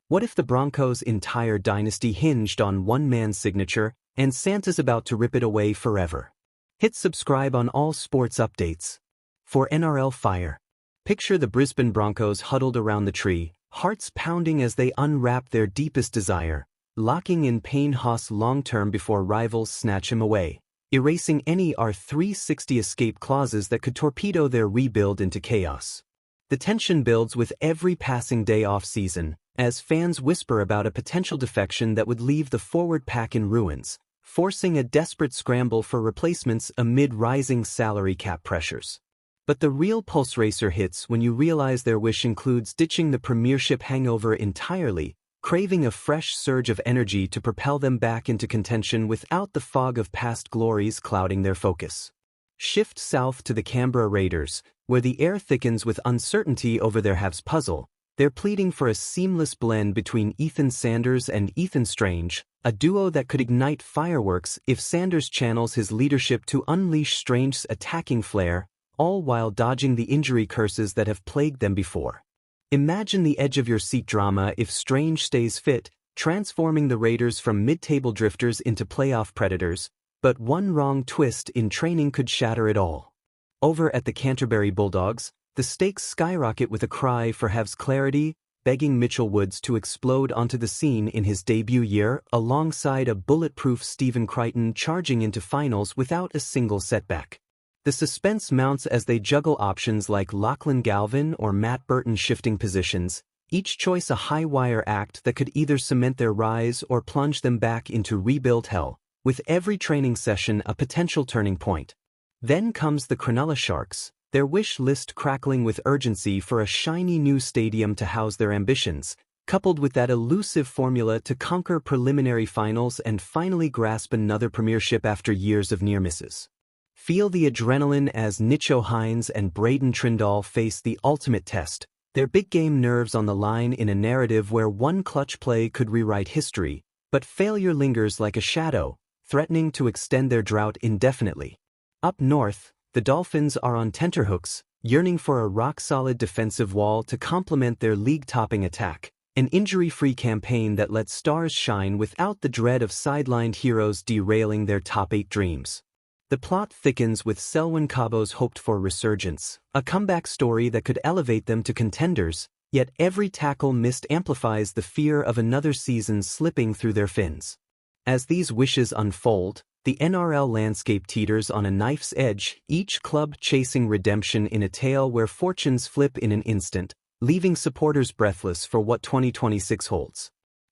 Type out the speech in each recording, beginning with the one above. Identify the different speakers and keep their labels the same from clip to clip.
Speaker 1: What if the Broncos' entire dynasty hinged on one man's signature, and Santa's about to rip it away forever? Hit subscribe on all sports updates. For NRL Fire. Picture the Brisbane Broncos huddled around the tree, hearts pounding as they unwrap their deepest desire, locking in Payne Haas long-term before rivals snatch him away, erasing any R360 escape clauses that could torpedo their rebuild into chaos. The tension builds with every passing day off-season, as fans whisper about a potential defection that would leave the forward pack in ruins, forcing a desperate scramble for replacements amid rising salary cap pressures. But the real pulse racer hits when you realize their wish includes ditching the Premiership hangover entirely, craving a fresh surge of energy to propel them back into contention without the fog of past glories clouding their focus. Shift south to the Canberra Raiders, where the air thickens with uncertainty over their halves puzzle. They're pleading for a seamless blend between Ethan Sanders and Ethan Strange, a duo that could ignite fireworks if Sanders channels his leadership to unleash Strange's attacking flair, all while dodging the injury curses that have plagued them before. Imagine the edge-of-your-seat drama if Strange stays fit, transforming the Raiders from mid-table drifters into playoff predators, but one wrong twist in training could shatter it all. Over at the Canterbury Bulldogs, the stakes skyrocket with a cry for halves clarity, begging Mitchell Woods to explode onto the scene in his debut year alongside a bulletproof Stephen Crichton charging into finals without a single setback. The suspense mounts as they juggle options like Lachlan Galvin or Matt Burton shifting positions, each choice a high-wire act that could either cement their rise or plunge them back into rebuild hell, with every training session a potential turning point. Then comes the Cronulla Sharks, their wish list crackling with urgency for a shiny new stadium to house their ambitions, coupled with that elusive formula to conquer preliminary finals and finally grasp another premiership after years of near misses. Feel the adrenaline as Nicho Hynes and Braden Trindall face the ultimate test, their big game nerves on the line in a narrative where one clutch play could rewrite history, but failure lingers like a shadow, threatening to extend their drought indefinitely. Up north, the Dolphins are on tenterhooks, yearning for a rock-solid defensive wall to complement their league-topping attack, an injury-free campaign that lets stars shine without the dread of sidelined heroes derailing their top 8 dreams. The plot thickens with Selwyn Cabo's hoped-for resurgence, a comeback story that could elevate them to contenders, yet every tackle missed amplifies the fear of another season slipping through their fins. As these wishes unfold, the NRL landscape teeters on a knife's edge, each club chasing redemption in a tale where fortunes flip in an instant, leaving supporters breathless for what 2026 holds.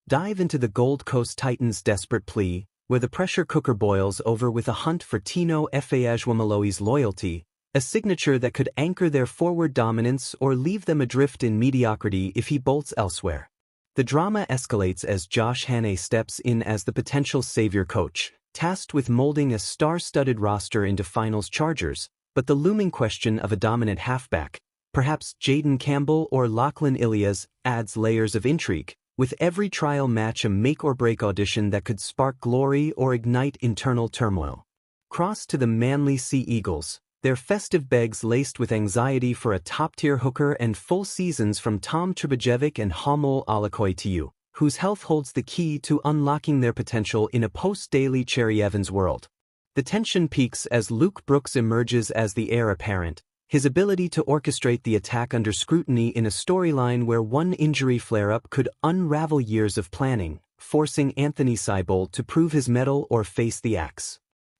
Speaker 1: Dive into the Gold Coast Titans' desperate plea, where the pressure cooker boils over with a hunt for Tino Efeajwamaloi's loyalty, a signature that could anchor their forward dominance or leave them adrift in mediocrity if he bolts elsewhere. The drama escalates as Josh Hannay steps in as the potential savior coach, tasked with molding a star-studded roster into finals chargers, but the looming question of a dominant halfback, perhaps Jaden Campbell or Lachlan Ilias, adds layers of intrigue, with every trial match a make-or-break audition that could spark glory or ignite internal turmoil. Cross to the Manly Sea Eagles, their festive begs laced with anxiety for a top-tier hooker and full seasons from Tom Tribojevic and Hamol Alakoitiu, whose health holds the key to unlocking their potential in a post-Daly Cherry Evans world. The tension peaks as Luke Brooks emerges as the heir apparent, his ability to orchestrate the attack under scrutiny in a storyline where one injury flare-up could unravel years of planning, forcing Anthony Seibold to prove his mettle or face the axe.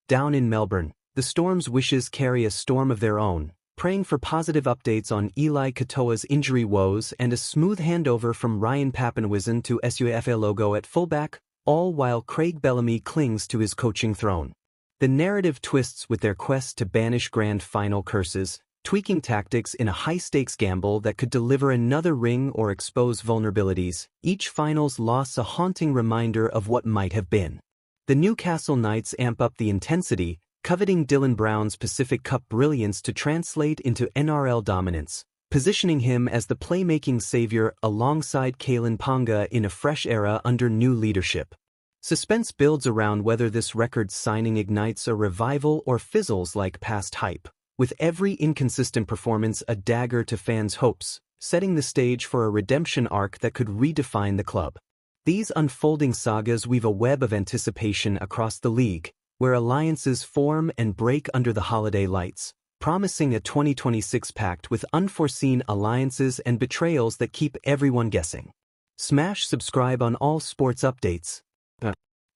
Speaker 1: Down in Melbourne, the Storm's wishes carry a storm of their own, praying for positive updates on Eli Katoa's injury woes and a smooth handover from Ryan Papenwyzen to SUFA Logo at fullback, all while Craig Bellamy clings to his coaching throne. The narrative twists with their quest to banish grand final curses, tweaking tactics in a high-stakes gamble that could deliver another ring or expose vulnerabilities, each finals loss a haunting reminder of what might have been. The Newcastle Knights amp up the intensity, coveting Dylan Brown's Pacific Cup brilliance to translate into NRL dominance, positioning him as the playmaking savior alongside Kalen Ponga in a fresh era under new leadership. Suspense builds around whether this record signing ignites a revival or fizzles like past hype, with every inconsistent performance a dagger to fans' hopes, setting the stage for a redemption arc that could redefine the club. These unfolding sagas weave a web of anticipation across the league, where alliances form and break under the holiday lights, promising a 2026 packed with unforeseen alliances and betrayals that keep everyone guessing. Smash subscribe on all sports updates.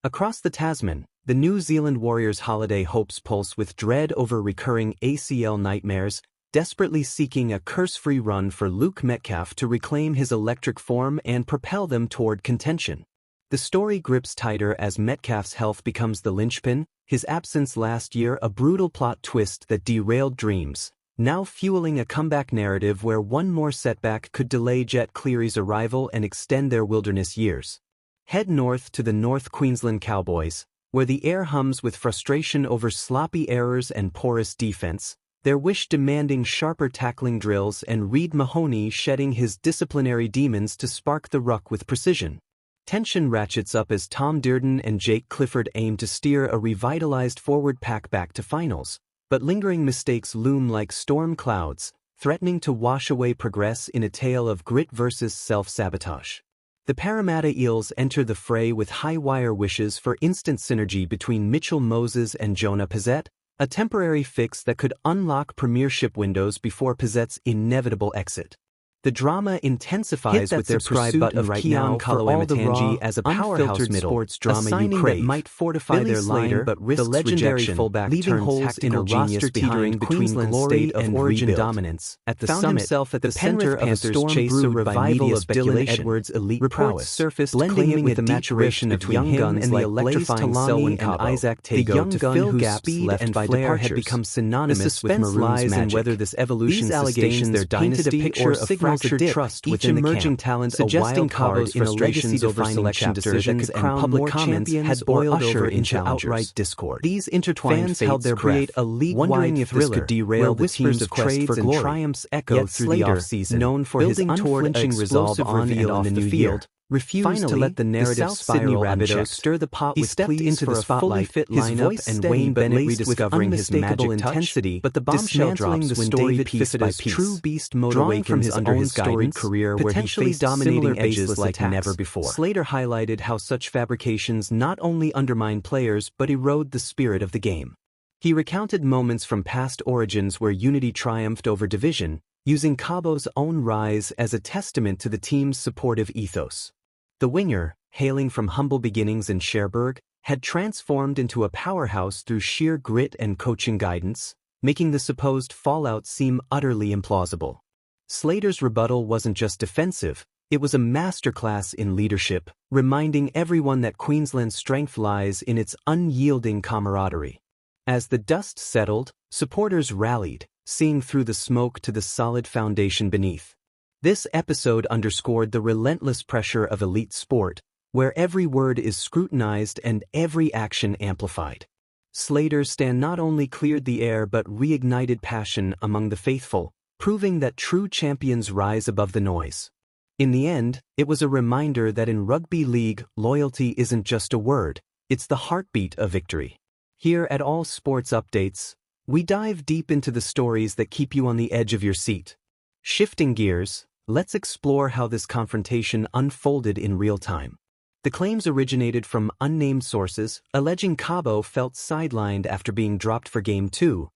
Speaker 1: Across the Tasman, the New Zealand Warriors' holiday hopes pulse with dread over recurring ACL nightmares, desperately seeking a curse-free run for Luke Metcalf to reclaim his electric form and propel them toward contention. The story grips tighter as Metcalf's health becomes the linchpin, his absence last year a brutal plot twist that derailed dreams, now fueling a comeback narrative where one more setback could delay Jet Cleary's arrival and extend their wilderness years. Head north to the North Queensland Cowboys, where the air hums with frustration over sloppy errors and porous defense, their wish demanding sharper tackling drills and Reid Mahoney shedding his disciplinary demons to spark the ruck with precision. Tension ratchets up as Tom Dearden and Jake Clifford aim to steer a revitalized forward pack back to finals, but lingering mistakes loom like storm clouds, threatening to wash away progress in a tale of grit versus self-sabotage. The Parramatta Eels enter the fray with high-wire wishes for instant synergy between Mitchell Moses and Jonah Pizzette, a temporary fix that could unlock premiership windows before Pizzette's inevitable exit. The drama intensifies with their pursuit of right Keon Kalawamatangi as a powerhouse middle, sports drama you crave. That might fortify their line but risks the legendary fullback leaving holes in a roster teetering between glory and origin dominance. At the summit, himself at the center of a storm chase a revival of Dylan Edwards' elite prowess, surfaced blending with the maturation of young guns and the electrifying Selwyn and Isaac Tago. The young gun whose speed and flair had become synonymous with Maroon's magic. Whether this evolution sustains their dynasty or fractured trust each emerging talent suggesting Cabo's frustrations over selection decisions and public comments had boiled over into outright discord. These intertwined fans held create a league-wide if this could derail the team's quest for glory. Triumphs echo through the offseason, known for his unflinching resolve on and off the field, refused to let the narrative spiral Rabbitohs stir the pot with pleas into the spotlight, his voice and Wayne Bennett rediscovering his magic intensity, but the bombshell drops when David Fifita's true beast mode awakens under his storied career where he faced dominating edges like never before. Slater highlighted how such fabrications not only undermine players but erode the spirit of the game. He recounted moments from past origins where unity triumphed over division, using Cabo's own rise as a testament to the team's supportive ethos. The winger, hailing from humble beginnings in Cherbourg, had transformed into a powerhouse through sheer grit and coaching guidance, making the supposed fallout seem utterly implausible. Slater's rebuttal wasn't just defensive, it was a masterclass in leadership, reminding everyone that Queensland's strength lies in its unyielding camaraderie. As the dust settled, supporters rallied, seeing through the smoke to the solid foundation beneath. This episode underscored the relentless pressure of elite sport, where every word is scrutinized and every action amplified. Slater's stand not only cleared the air but reignited passion among the faithful, proving that true champions rise above the noise. In the end, it was a reminder that in rugby league, loyalty isn't just a word, it's the heartbeat of victory. Here at All Sports Updates, we dive deep into the stories that keep you on the edge of your seat. Shifting gears, let's explore how this confrontation unfolded in real time. The claims originated from unnamed sources, alleging Cabo felt sidelined after being dropped for Game 2,